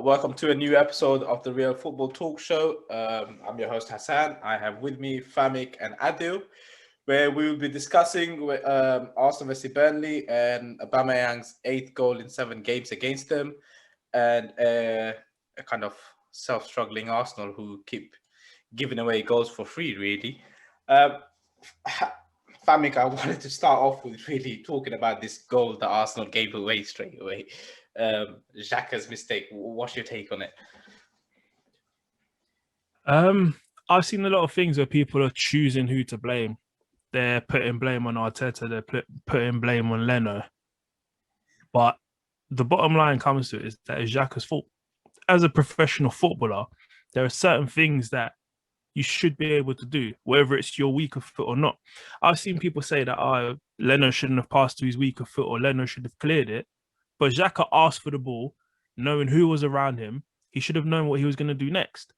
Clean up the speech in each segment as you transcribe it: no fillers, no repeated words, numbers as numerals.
Welcome to a new episode of the Real Football Talk Show. I'm your host Hassan. I have with me Famik and Adil, where we will be discussing Arsenal vs Burnley and Aubameyang's 8th goal in 7 games against them, and a kind of self-struggling Arsenal who keep giving away goals for free, really. Famik, I wanted to start off with really talking about this goal that Arsenal gave away straight away. Xhaka's mistake. What's your take on it? I've seen a lot of things where people are choosing who to blame. They're putting blame on Arteta. They're putting blame on Leno. But the bottom line comes to it is that it's Xhaka's fault. As a professional footballer, there are certain things that you should be able to do, whether it's your weaker foot or not. I've seen people say that Leno shouldn't have passed to his weaker foot or Leno should have cleared it. But Xhaka asked for the ball, knowing who was around him. He should have known what he was going to do next.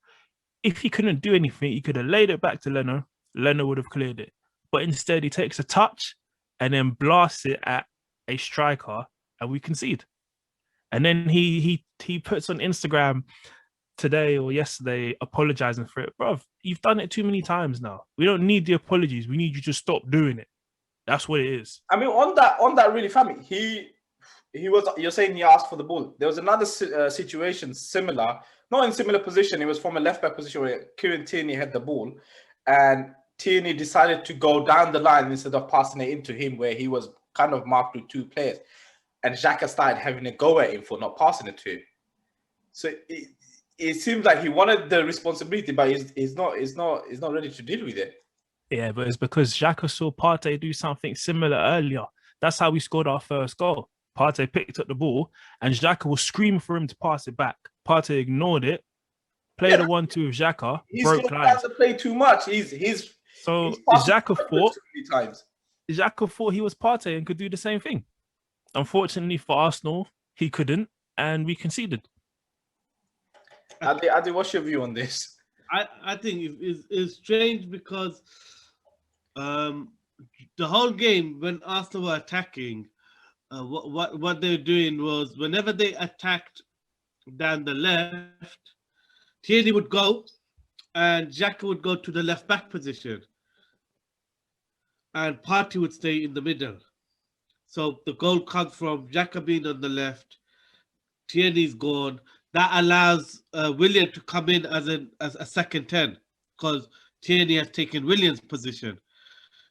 If he couldn't do anything, he could have laid it back to Leno. Leno would have cleared it. But instead, he takes a touch and then blasts it at a striker, and we concede. And then he puts on Instagram today or yesterday apologizing for it. Bruv, you've done it too many times now. We don't need the apologies. We need you to stop doing it. That's what it is. I mean, on that really, Family, you're saying he asked for the ball. There was another situation similar, not in similar position. It was from a left back position where Kieran Tierney had the ball, and Tierney decided to go down the line instead of passing it into him, where he was kind of marked with 2 players, and Xhaka started having a go at him for not passing it to him. So it seems like he wanted the responsibility, but he's not ready to deal with it. Yeah, but it's because Xhaka saw Partey do something similar earlier. That's how we scored our first goal. Partey picked up the ball, and Xhaka was screaming for him to pass it back. Partey ignored it, played a 1-2 with Xhaka, broke lines. He to play too much. Xhaka thought he was Partey and could do the same thing. Unfortunately for Arsenal, he couldn't, and we conceded. Adi, what's your view on this? I think it's strange because the whole game when Arsenal were attacking, what they were doing was whenever they attacked down the left, Tierney would go and Xhaka would go to the left back position and Partey would stay in the middle. So the goal comes from Xhaka being on the left, Tierney's gone. That allows Willian to come in as a second 10 because Tierney has taken Willian's position.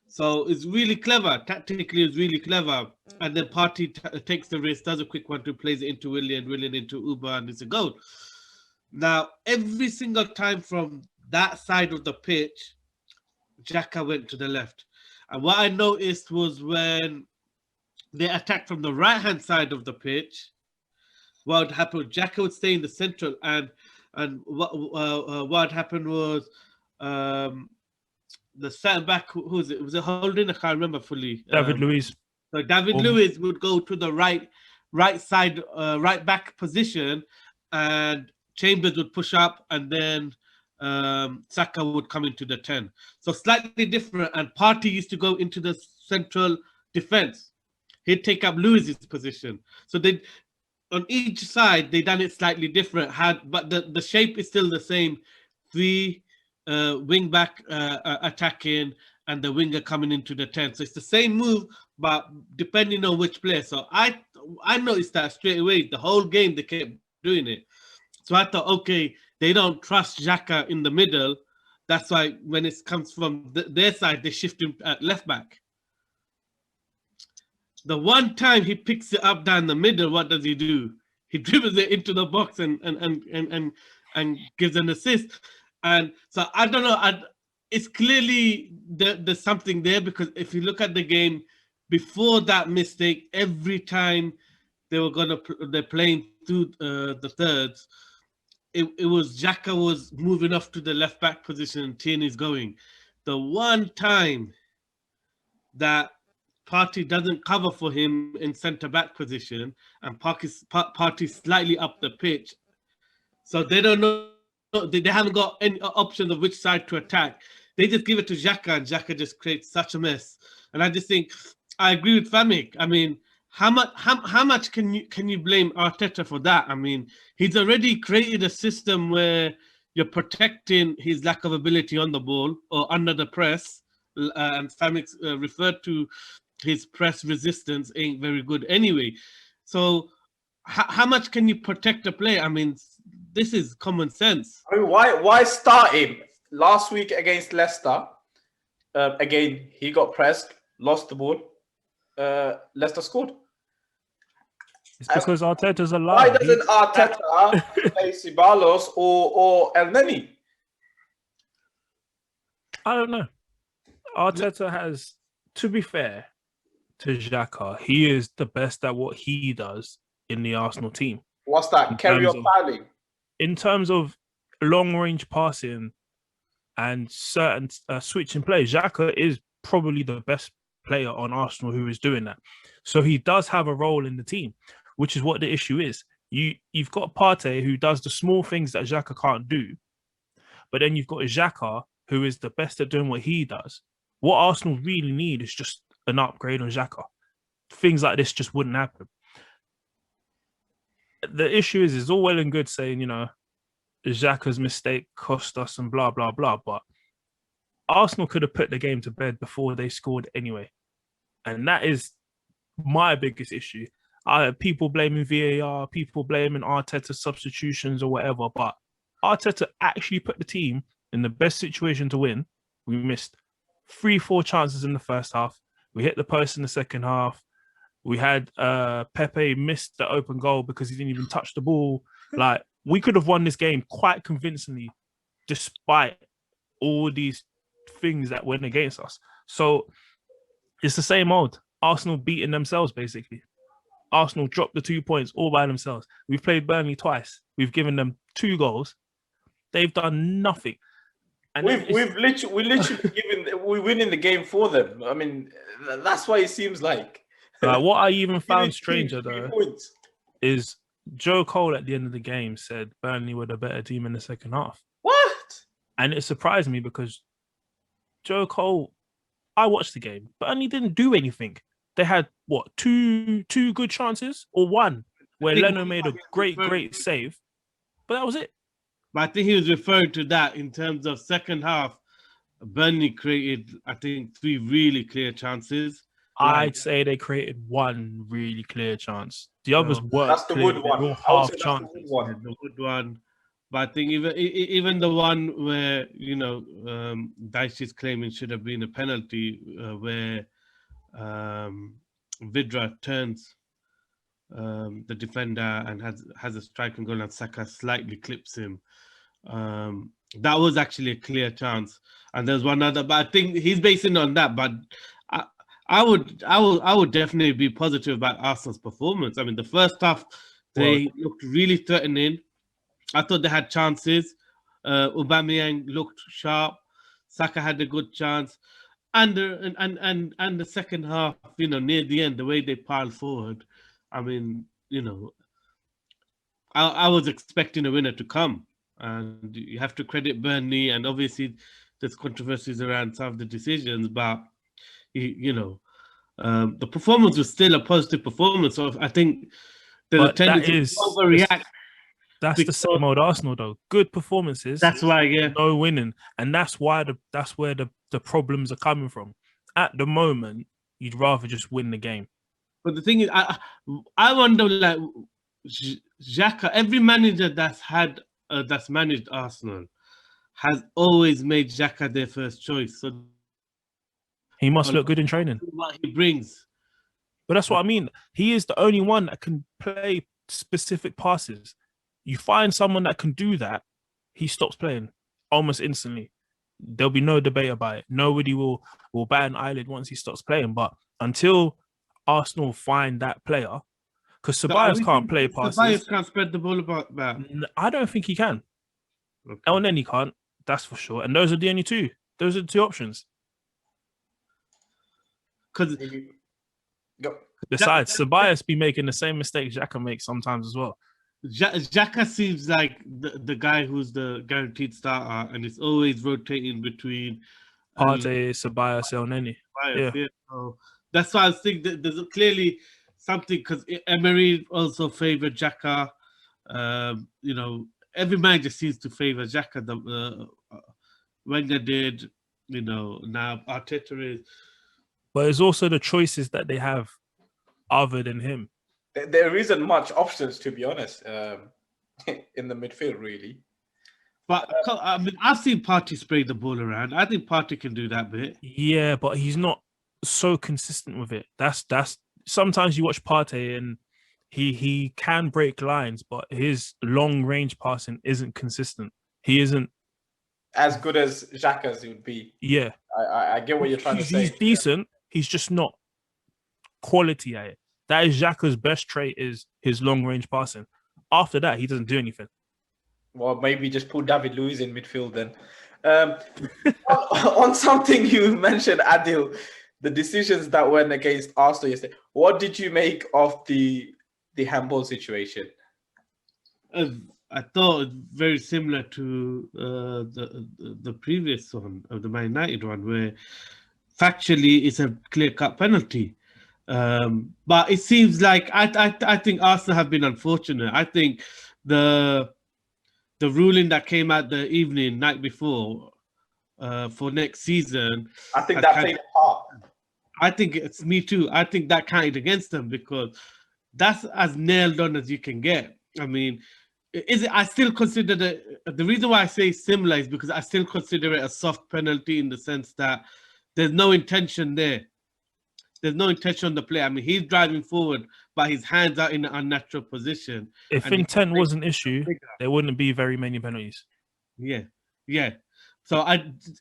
So it's really clever. Tactically, it's really clever. And then Partey takes the risk, does a quick 1-2, plays it into Willian into Uber, and it's a goal. Now, every single time from that side of the pitch, Xhaka went to the left. And what I noticed was when they attacked from the right-hand side of the pitch, what would happen? Xhaka would stay in the central, and what happened was the centre back. Who was it? Was it Holding? I can't remember fully. David Luiz. So David Luiz would go to the right side, right back position, and Chambers would push up, and then Saka would come into the 10. So slightly different. And Partey used to go into the central defense. He'd take up Luiz's position. So they. On each side, they done it slightly different. But the shape is still the same. 3 wing back attacking and the winger coming into the 10. So it's the same move, but depending on which player. So I noticed that straight away. The whole game they kept doing it. So I thought, okay, they don't trust Xhaka in the middle. That's why when it comes from their side, they shift him at left back. The one time he picks it up down the middle, what does he do? He dribbles it into the box and gives an assist. And so I don't know. It's clearly there's something there, because if you look at the game before that mistake, every time they're playing through the thirds, it was Xhaka was moving off to the left back position and Tierney's going. The one time that Partey doesn't cover for him in centre back position, and Partey slightly up the pitch, so they don't know. They haven't got any option of which side to attack. They just give it to Xhaka, and Xhaka just creates such a mess. And I just think I agree with Famik. I mean, how much can you blame Arteta for that? I mean, he's already created a system where you're protecting his lack of ability on the ball or under the press, and Famix referred to his press resistance ain't very good anyway. So how much can you protect a player? I mean, this is common sense. I mean, why start him last week against Leicester? Again, he got pressed, lost the ball. Leicester scored. It's because Arteta's a liar. Why doesn't Arteta play Ceballos or El Neni? I don't know. Arteta has, to be fair to Xhaka, he is the best at what he does in the Arsenal team. What's that? Carry on piling. In terms of long-range passing and certain switching plays, Xhaka is probably the best player on Arsenal who is doing that. So he does have a role in the team, which is what the issue is. You've got Partey who does the small things that Xhaka can't do, but then you've got Xhaka who is the best at doing what he does. What Arsenal really need is just an upgrade on Xhaka. Things like this just wouldn't happen. The issue is, it's all well and good saying, Xhaka's mistake cost us and blah, blah, blah, but Arsenal could have put the game to bed before they scored anyway. And that is my biggest issue. People blaming VAR, people blaming Arteta's substitutions or whatever, but Arteta actually put the team in the best situation to win. We missed 3-4 chances in the first half. We hit the post in the second half. We had Pepe missed the open goal because he didn't even touch the ball. Like, we could have won this game quite convincingly despite all these things that went against us. So it's the same old. Arsenal beating themselves, basically. Arsenal dropped the 2 points all by themselves. We've played Burnley twice. We've given them 2 goals. They've done nothing. And we're winning the game for them. I mean, that's why it seems like. What I even found stranger though is Joe Cole at the end of the game said Burnley were the better team in the second half. What? And it surprised me because Joe Cole, I watched the game, Burnley didn't do anything. They had what, two good chances or one where Leno made a great save, but that was it. But I think he was referring to that in terms of second half. Burnley created, I think, 3 really clear chances. I'd say they created 1 really clear chance. The others weren't. That's the Wood one. Half chances. The Wood one. But I think even the one where, Dyche is claiming should have been a penalty, where Vidra turns the defender and has a striking goal and Saka slightly clips him. That was actually a clear chance. And there's one other, but I think he's basing on that. But I would definitely be positive about Arsenal's performance. I mean, the first half they looked really threatening. I thought they had chances. Aubameyang looked sharp. Saka had a good chance. And the second half, near the end, the way they piled forward, I mean, I was expecting a winner to come. And you have to credit Burnley, and obviously there's controversies around some of the decisions, but the performance was still a positive performance. So I think there's a tendency to overreact. That's the same old Arsenal, though. Good performances. That's why, yeah. No winning, and that's where the problems are coming from. At the moment, you'd rather just win the game. But the thing is, I wonder, like, Xhaka, every manager that's managed Arsenal has always made Xhaka their first choice. So he must look good in training. What he brings. But that's what I mean. He is the only one that can play specific passes. You find someone that can do that, he stops playing almost instantly. There'll be no debate about it. Nobody will bat an eyelid once he stops playing. But until Arsenal find that player, because Ceballos can't play passes. Ceballos can't spread the ball about. I don't think he can. Okay. El Neni can't, that's for sure. And those are the only 2. Those are the 2 options. Besides, Ceballos be making the same mistake Xhaka makes sometimes as well. Xhaka seems like the guy who's the guaranteed starter, and it's always rotating between Partey, Ceballos, El Neni. Yeah. So that's why I think that there's clearly something because Emery also favoured Xhaka. Every manager seems to favour Xhaka. Wenger did, now Arteta is. But it's also the choices that they have other than him. There isn't much options, to be honest, in the midfield, really. But I mean, I've seen Partey spray the ball around. I think Partey can do that bit. Yeah, but he's not so consistent with it. That's sometimes you watch Partey and he can break lines, but his long range passing isn't consistent. He isn't as good as Xhaka's would be. Yeah, I get what you're trying to say. He's decent. He's just not quality at it. That is Xhaka's best trait, is his long range passing. After that, he doesn't do anything. Well, maybe just put David Luiz in midfield then. On something you mentioned, Adil, the decisions that went against Arsenal yesterday. What did you make of the handball situation? I thought it was very similar to the previous one, of the Man United one, where factually it's a clear-cut penalty. But it seems like I think Arsenal have been unfortunate. I think the ruling that came out the night before for next season, I think that played a part. I think it's me too. I think that counted against them because that's as nailed on as you can get. I mean, I still consider the reason why I say similar is because I still consider it a soft penalty in the sense that there's no intention there. There's no intention on the play. I mean, he's driving forward, but his hands are in an unnatural position. If intent was an issue, there wouldn't be very many penalties. Yeah. So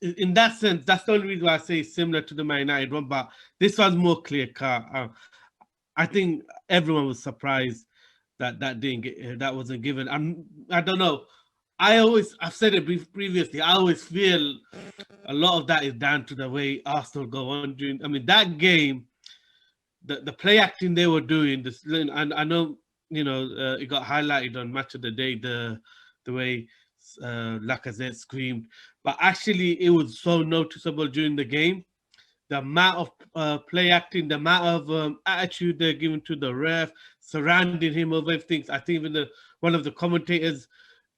in that sense, that's the only reason why I say it's similar to the Man United one, but this one's more clear cut. I think everyone was surprised that wasn't given. I don't know. I've said it previously. I always feel a lot of that is down to the way Arsenal go on during. I mean, that game, the play acting they were doing. And I know it got highlighted on Match of the Day. The way Lacazette screamed, but actually it was so noticeable during the game. The amount of play acting, the amount of attitude they're giving to the ref, surrounding him over everything. I think even one of the commentators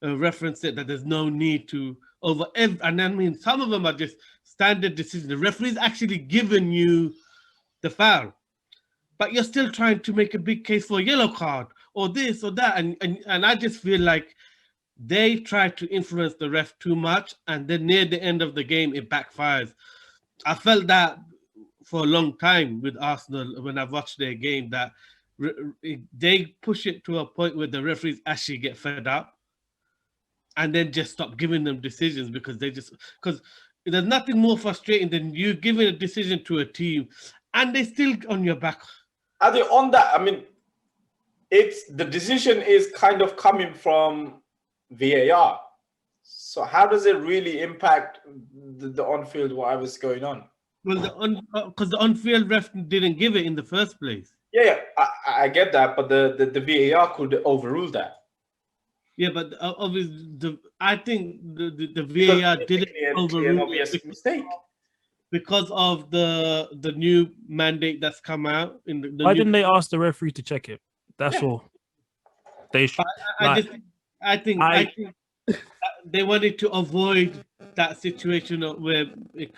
referenced it that there's no need to and I mean some of them are just standard decisions. The referee's actually given you the foul, but you're still trying to make a big case for a yellow card or this or that, and I just feel like they try to influence the ref too much, and then near the end of the game it backfires. I felt that for a long time with Arsenal when I've watched their game, that they push it to a point where the referees actually get fed up and then just stop giving them decisions because there's nothing more frustrating than you giving a decision to a team and they're still on your back. On that, I mean, the decision is kind of coming from VAR. So how does it really impact the on-field, whatever's going on? Well, because the on-field ref didn't give it in the first place. Yeah, I get that, but the VAR could overrule that. Yeah, but obviously, I think the VAR didn't overrule it mistake because of the new mandate that's come out. Why didn't they ask the referee to check it? That's all. They should. I think they wanted to avoid that situation where it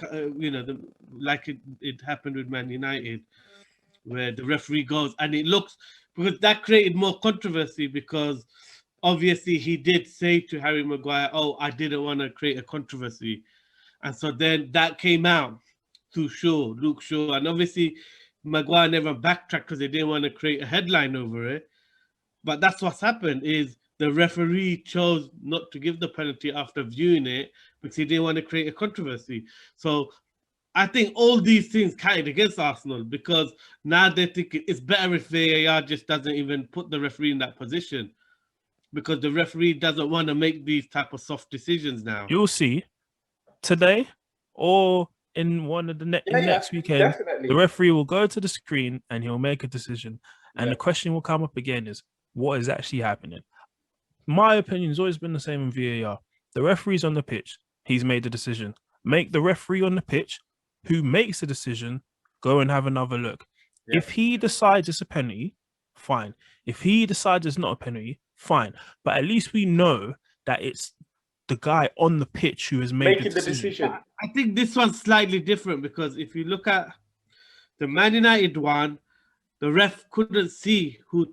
happened with Man United, where the referee goes and it looks, because that created more controversy because obviously he did say to Harry Maguire, "Oh, I didn't want to create a controversy," and so then that came out to Luke Shaw, and obviously Maguire never backtracked because they didn't want to create a headline over it. But that's what's happened is the referee chose not to give the penalty after viewing it because he didn't want to create a controversy. So I think all these things counted against Arsenal because now they think it's better if VAR just doesn't even put the referee in that position because the referee doesn't want to make these type of soft decisions now. You'll see today or in one of the next weekend, definitely. The referee will go to the screen and he'll make a decision. And the question will come up again is, what is actually happening? My opinion has always been the same in VAR. The referee's on the pitch. He's made the decision. Make the referee on the pitch who makes the decision go and have another look. Yeah. If he decides it's a penalty, fine. If he decides it's not a penalty, fine. But at least we know that it's the guy on the pitch who has made Making the decision. I think this one's slightly different because if you look at the Man United one, the ref couldn't see who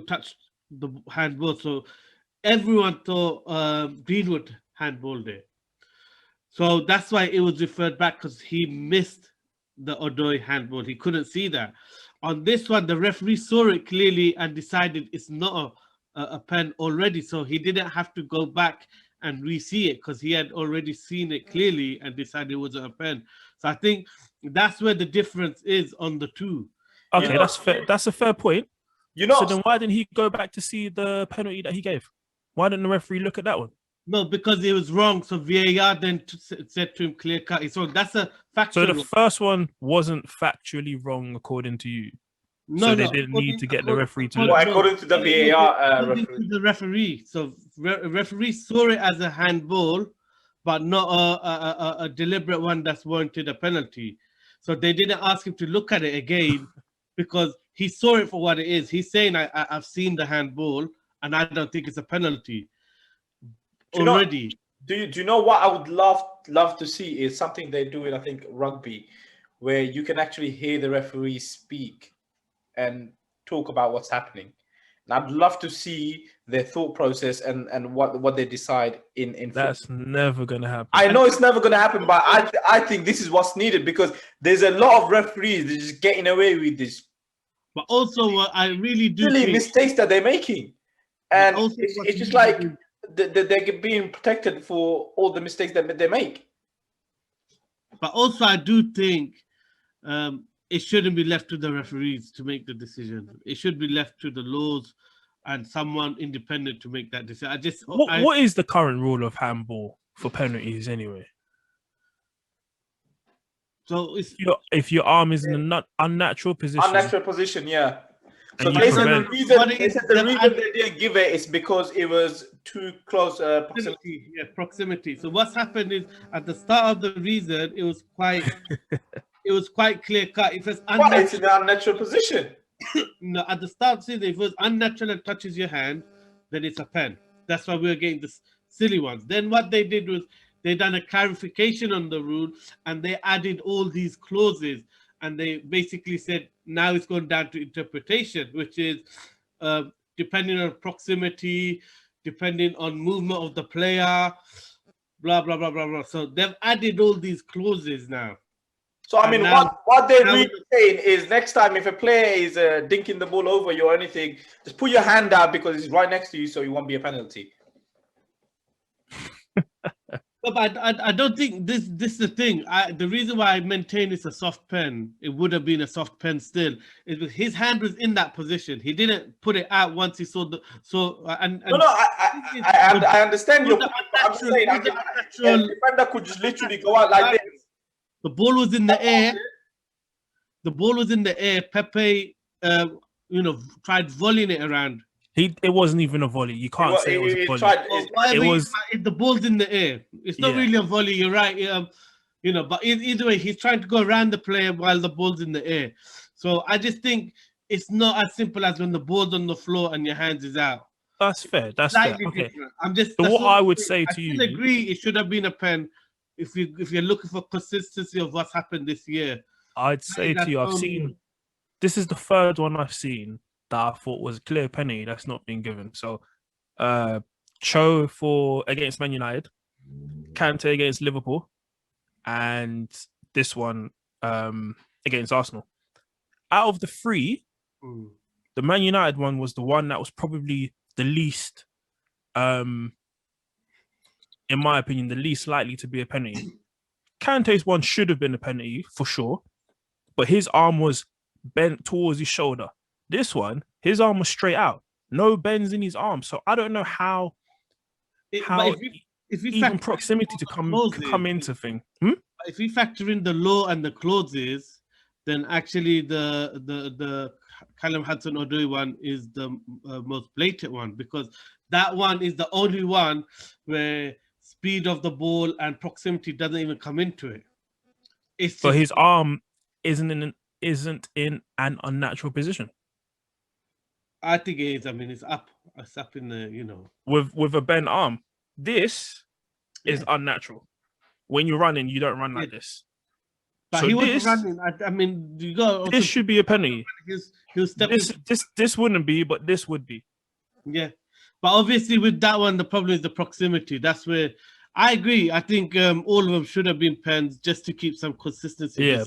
touched the handball, so everyone thought Greenwood handballed it. So that's why it was referred back, because he missed the Odoi handball. He couldn't see that. On this one, the referee saw it clearly and decided it's not a pen already, so he didn't have to go back and re-see it because he had already seen it clearly and decided it wasn't a pen. So I think that's where the difference is on the two. Okay, that's fair. That's a fair point. So then why didn't he go back to see the penalty that he gave? Why didn't the referee look at that one? No, because it was wrong. So VAR then said to him, clear cut. So that's a factual. So the first one wasn't factually wrong according to you. No, they didn't need to get the referee to look. Well, according to the VAR referee. To the referee. So referee saw it as a handball, but not a deliberate one that's warranted a penalty. So they didn't ask him to look at it again because he saw it for what it is. He's saying, I've seen the handball and I don't think it's a penalty already. Do you know what I would love to see is something they do in, I think, rugby, where you can actually hear the referee speak and talk about what's happening. And I'd love to see their thought process and what they decide in That's football. never going to happen. I know it's never going to happen, but I think this is what's needed because there's a lot of referees that are just getting away with this. But also, what I really do Silly think, mistakes that they're making. And it's just like they're being protected for all the mistakes that they make. But also, I do think it shouldn't be left to the referees to make the decision. It should be left to the laws and someone independent to make that decision. What is the current rule of handball for penalties anyway? So if your arm is in an unnatural position. Unnatural position, yeah. So And they you said prevent- the reason they didn't give it is because it was too close proximity. Yeah, proximity. So what's happened is at the start of the reason, it was quite clear cut. If it's Why? It's in an unnatural position. no, at the start of the season, if it was unnatural and touches your hand, then it's a pen. That's why we were getting the silly ones. Then what they did was they done a clarification on the rule and they added all these clauses and they basically said now it's going down to interpretation, which is depending on proximity, depending on movement of the player, blah blah blah blah blah. So they've added all these clauses now. So I mean, what they're really saying is next time if a player is dinking the ball over you or anything, just put your hand out because it's right next to you, so it won't be a penalty. But I don't think this is the thing. The reason why I maintain it's a soft pen, it would have been a soft pen still, is because his hand was in that position. He didn't put it out once he saw the I understand your point. I'm saying a defender could just literally go out like this. The ball was in the air. The ball was in the air. Pepe, tried volleying it around. It wasn't even a volley. You can't say it was a volley. The ball's in the air. It's not really a volley. You're right. But either way, he's trying to go around the player while the ball's in the air. So I just think it's not as simple as when the ball's on the floor and your hands is out. That's fair. That's fair. Okay. So what I would say to you, I agree. It should have been a pen. If you're looking for consistency of what's happened this year, I'd say to you, this is the third one I've seen that I thought was a clear penalty that's not been given. So, Cho against Man United, Kante against Liverpool, and this one against Arsenal. Out of the three, the Man United one was the one that was probably the least, in my opinion, the least likely to be a penalty. Kante's one should have been a penalty for sure, but his arm was bent towards his shoulder. This one, his arm was straight out. No bends in his arm. So I don't know how if even proximity to come into thing. If we factor in the law and the clauses, then actually the Callum Hudson-Odoi one is the most blatant one, because that one is the only one where speed of the ball and proximity doesn't even come into it. So his arm isn't in an unnatural position. I think it is. I mean, it's up. It's up in the, you know. with a bent arm. This is Yeah. unnatural. When you're running, you don't run like this. But So he was this, running. I mean, you got also this should be a penalty. he was stepping. This wouldn't be, but this would be. Yeah, but obviously with that one, the problem is the proximity. That's where I agree. I think all of them should have been pens just to keep some consistency. Yeah,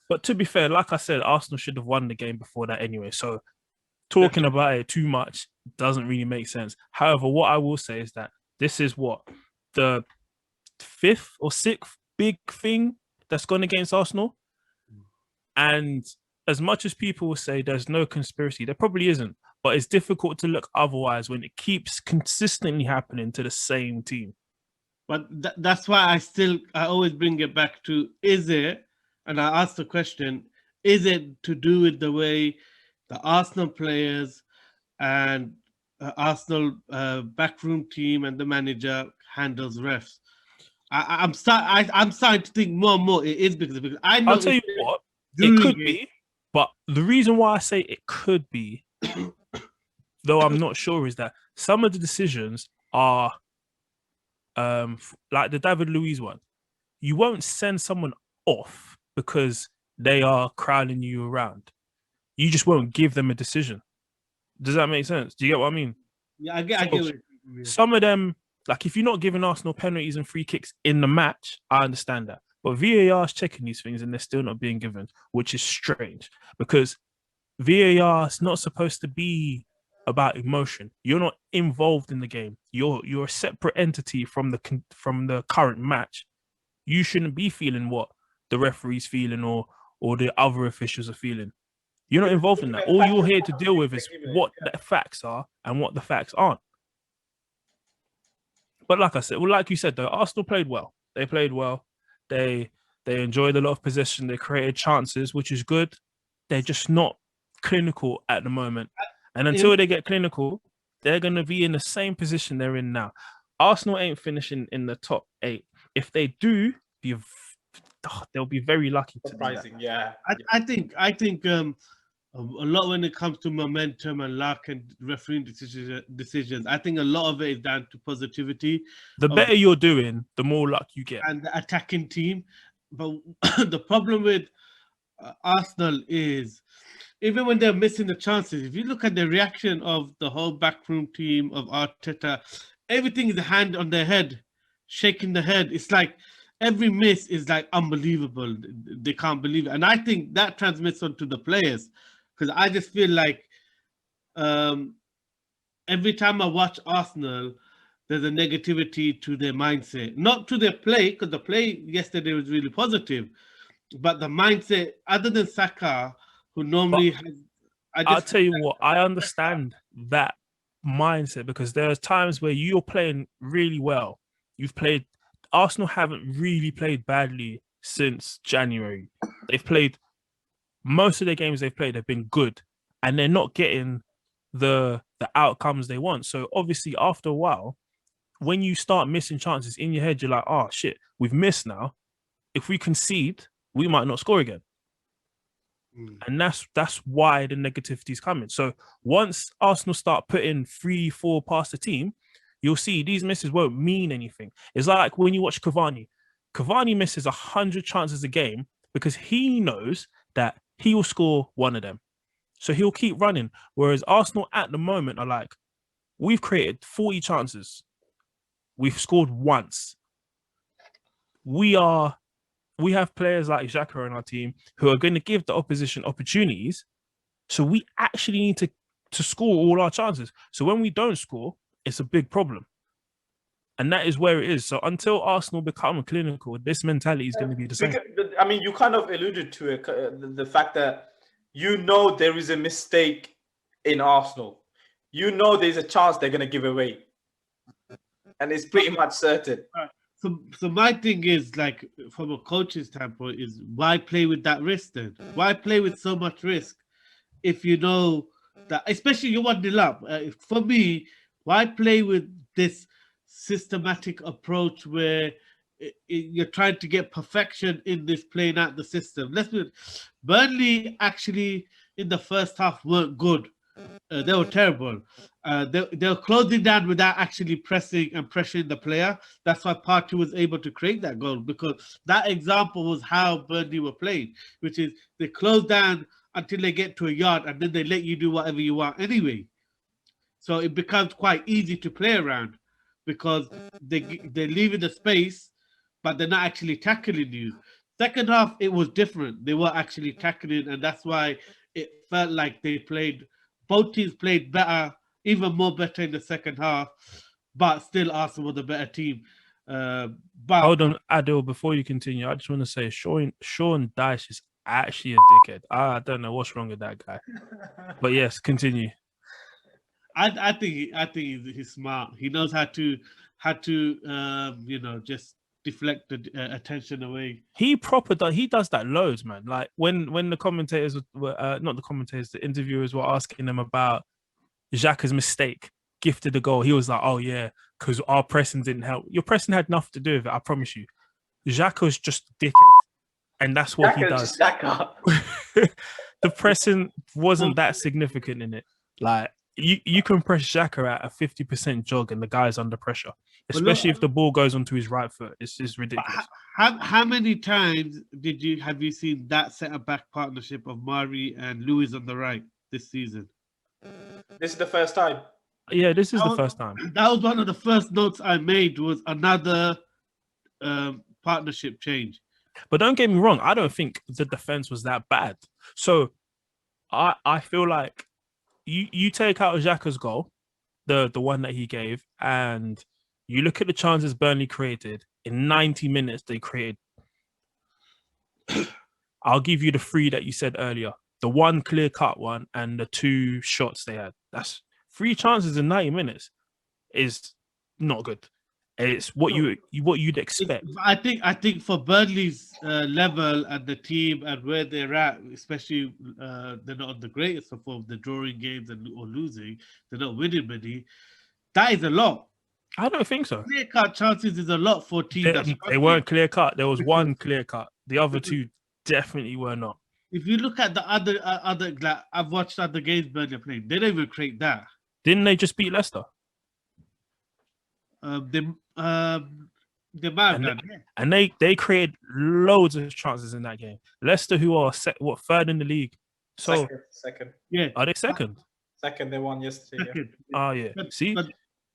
but to be fair, like I said, Arsenal should have won the game before that anyway. So talking about it too much doesn't really make sense. However, what I will say is that this is what the 5th or 6th big thing that's gone against Arsenal. And as much as people will say there's no conspiracy, there probably isn't. But it's difficult to look otherwise when it keeps consistently happening to the same team. But that's why I always bring it back to, is it, and I ask the question, is it to do with the way the Arsenal players and Arsenal backroom team and the manager handles refs? I'm starting to think more and more it is because I know. I'll tell you what, it could be, but the reason why I say it could be, though I'm not sure, is that some of the decisions are like the David Luiz one. You won't send someone off because they are crowding you around. You just won't give them a decision. Does that make sense? Do you get what I mean? Yeah, I get what you mean. Some of them, like if you're not giving Arsenal penalties and free kicks in the match, I understand that. But VAR is checking these things and they're still not being given, which is strange because VAR is not supposed to be about emotion. You're not involved in the game. You're a separate entity from the current match. You shouldn't be feeling what the referee's feeling or the other officials are feeling. You're not involved in that. All you're here to deal with is what the facts are and what the facts aren't. But like I said, well, like you said, though, Arsenal played well. They played well. They enjoyed a lot of possession. They created chances, which is good. They're just not clinical at the moment. And until they get clinical, they're going to be in the same position they're in now. Arsenal ain't finishing in the top 8. If they do, they'll be very lucky to surprising. do that. Yeah. I think a lot when it comes to momentum and luck and refereeing decisions, I think a lot of it is down to positivity. The better you're doing, the more luck you get. And the attacking team. But the problem with Arsenal is, even when they're missing the chances, if you look at the reaction of the whole backroom team of Arteta, everything is a hand on their head, shaking the head. It's like every miss is like unbelievable. They can't believe it. And I think that transmits onto the players because I just feel like every time I watch Arsenal, there's a negativity to their mindset. Not to their play, because the play yesterday was really positive, but the mindset, other than Xhaka, who normally has... I'll tell you what, I understand that mindset because there's times where you're playing really well. Arsenal haven't really played badly since January. They've played, most of their games they've played have been good and they're not getting the outcomes they want. So obviously after a while, when you start missing chances in your head, you're like, oh shit, we've missed now. If we concede, we might not score again. And that's why the negativity is coming. So once Arsenal start putting 3-4 past the team, you'll see these misses won't mean anything. It's like when you watch Cavani. Cavani misses 100 chances a game because he knows that he will score one of them. So he'll keep running. Whereas Arsenal at the moment are like, we've created 40 chances. We've scored once. We have players like Xhaka in our team who are going to give the opposition opportunities. So we actually need to score all our chances. So when we don't score, it's a big problem. And that is where it is. So until Arsenal become clinical, this mentality is going to be the same. I mean, you kind of alluded to it, the fact that there is a mistake in Arsenal. There's a chance they're going to give away. And it's pretty much certain. So my thing is, like, from a coach's standpoint, is why play with that risk then? Why play with so much risk if you know that, especially you want the up? For me, why play with this systematic approach where you're trying to get perfection in this playing out the system? Burnley actually in the first half weren't good. They were terrible. They were closing down without actually pressing and pressuring the player. That's why Partey was able to create that goal, because that example was how Burnley were playing, which is they close down until they get to a yard and then they let you do whatever you want anyway. So it becomes quite easy to play around because they're leaving the space, but they're not actually tackling you. Second half, it was different. They were actually tackling, and that's why it felt like both teams played better, even more better in the second half, but still Arsenal were the better team. But hold on, Adil, before you continue, I just want to say Sean Dyche is actually a dickhead. I don't know what's wrong with that guy. But yes, continue. I think he's smart. He knows how to just deflect the attention away. He does that loads, man. Like when the commentators were not the commentators, the interviewers were asking him about Xhaka's mistake, gifted the goal. He was like, "Oh yeah, because our pressing didn't help." Your pressing had nothing to do with it. I promise you. Xhaka's just a dickhead, and that's what he does. The pressing wasn't that significant in it. Like you can press Xhaka at a 50% jog, and the guy's under pressure, especially if the ball goes onto his right foot. It's ridiculous. How many times have you seen that centre-back partnership of Mari and Lewis on the right this season? This is the first time. Yeah, this is the first time. That was one of the first notes I made, was another partnership change. But don't get me wrong, I don't think the defense was that bad. So I feel like you take out Xhaka's goal, the one that he gave, and you look at the chances Burnley created. In 90 minutes, they created. I'll give you the 3 that you said earlier. The one clear-cut one and the 2 shots they had. That's 3 chances in 90 minutes is not good. It's what you'd expect. I think for Burnley's level and the team and where they're at, especially they're not on the greatest of form, they're drawing games or losing, they're not winning many. That is a lot. I don't think so. Clear-cut chances is a lot for a team. They weren't clear-cut. There was one clear-cut. The other 2 definitely were not. If you look at the other, like, I've watched other games Burnley playing, they don't even create that. Didn't they just beat Leicester? They might have done, yeah. And they created loads of chances in that game. Leicester, who are third in the league? So second. Yeah, are they second? Second, they won yesterday. Second. Yeah. Oh yeah. See, but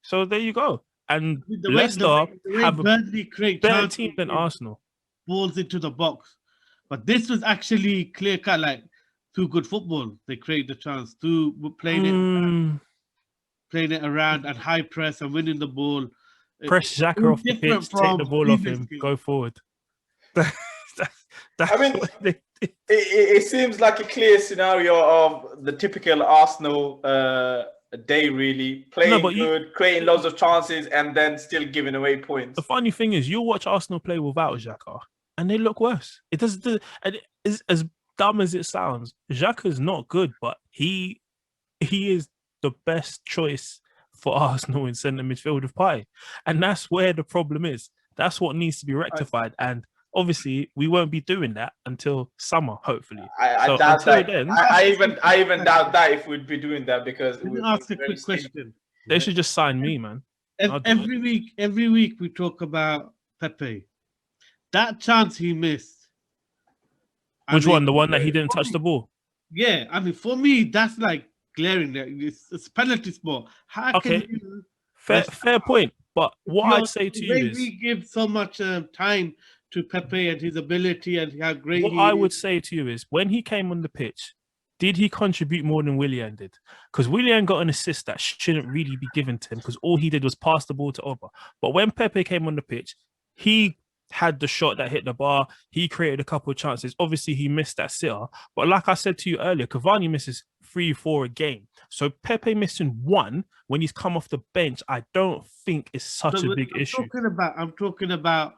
so there you go. And Leicester have a better team than Arsenal. Balls into the box, but this was actually clear cut, like through good football. They create the chance to playing it around at high press and winning the ball. Press Xhaka off the pitch, take the ball off him, go forward. I mean, it seems like a clear scenario of the typical Arsenal day, really. Playing good, creating loads of chances, and then still giving away points. The funny thing is, you watch Arsenal play without Xhaka, and they look worse. It does. As dumb as it sounds, Xhaka's not good, but he is the best choice for Arsenal in centre midfield with Partey. And that's where the problem is. That's what needs to be rectified. And obviously, we won't be doing that until summer, hopefully. I doubt that. Then, I even doubt that if we'd be doing that, because... Let me ask a quick question. They should just sign me, man. Every week we talk about Pepe. That chance he missed. Which one? The one that he didn't touch the ball? Yeah, I mean, for me, that's like glaring. It's penalty sport. How can you... Fair point. But what I'd say to you is... we give so much time to Pepe and his ability and how great what I would say to you is, when he came on the pitch, did he contribute more than Willian did? Because Willian got an assist that shouldn't really be given to him, because all he did was pass the ball to Oba. But when Pepe came on the pitch, he had the shot that hit the bar. He created a couple of chances. Obviously, he missed that sitter. But like I said to you earlier, Cavani misses 3-4 a game. So Pepe missing 1 when he's come off the bench, I don't think is such a big issue. I'm talking about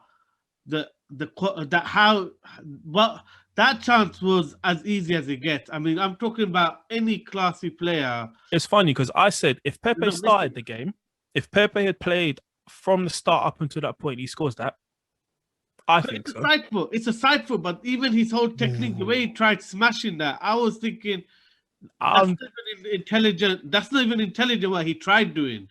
that chance was as easy as it gets. I mean, I'm talking about any classy player. It's funny because I said if Pepe started the game, if Pepe had played from the start up until that point, he scores that. I think so. It's a side foot, but even his whole technique, the way he tried smashing that, I was thinking, That's not even intelligent. That's not even intelligent what he tried doing.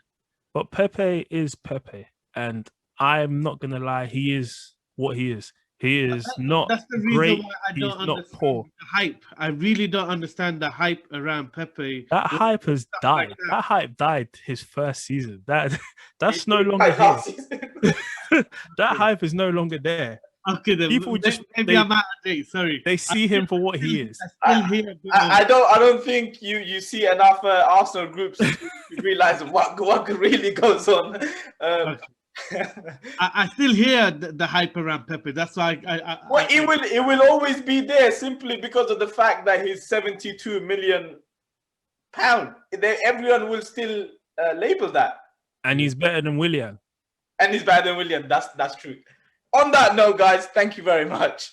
But Pepe is Pepe, and I'm not gonna lie, he is what he is. He is not That's the reason great. why I He's don't not understand poor. the hype. I really don't understand the hype around Pepe. That hype has Stuff died. like that hype died his first season. That's no longer Like here. last season. That hype is no longer there. Okay, then People just maybe I'm out of date. Sorry, they see him for what he is. I still hear a bit I don't think you see enough Arsenal groups to realize what really goes on. I still hear the hype around Pepe. That's why Well, it will always be there simply because of the fact that he's 72 million pound. Everyone will still label that. And he's better than Willian. And he's better than William. That's true. On that note, guys, thank you very much.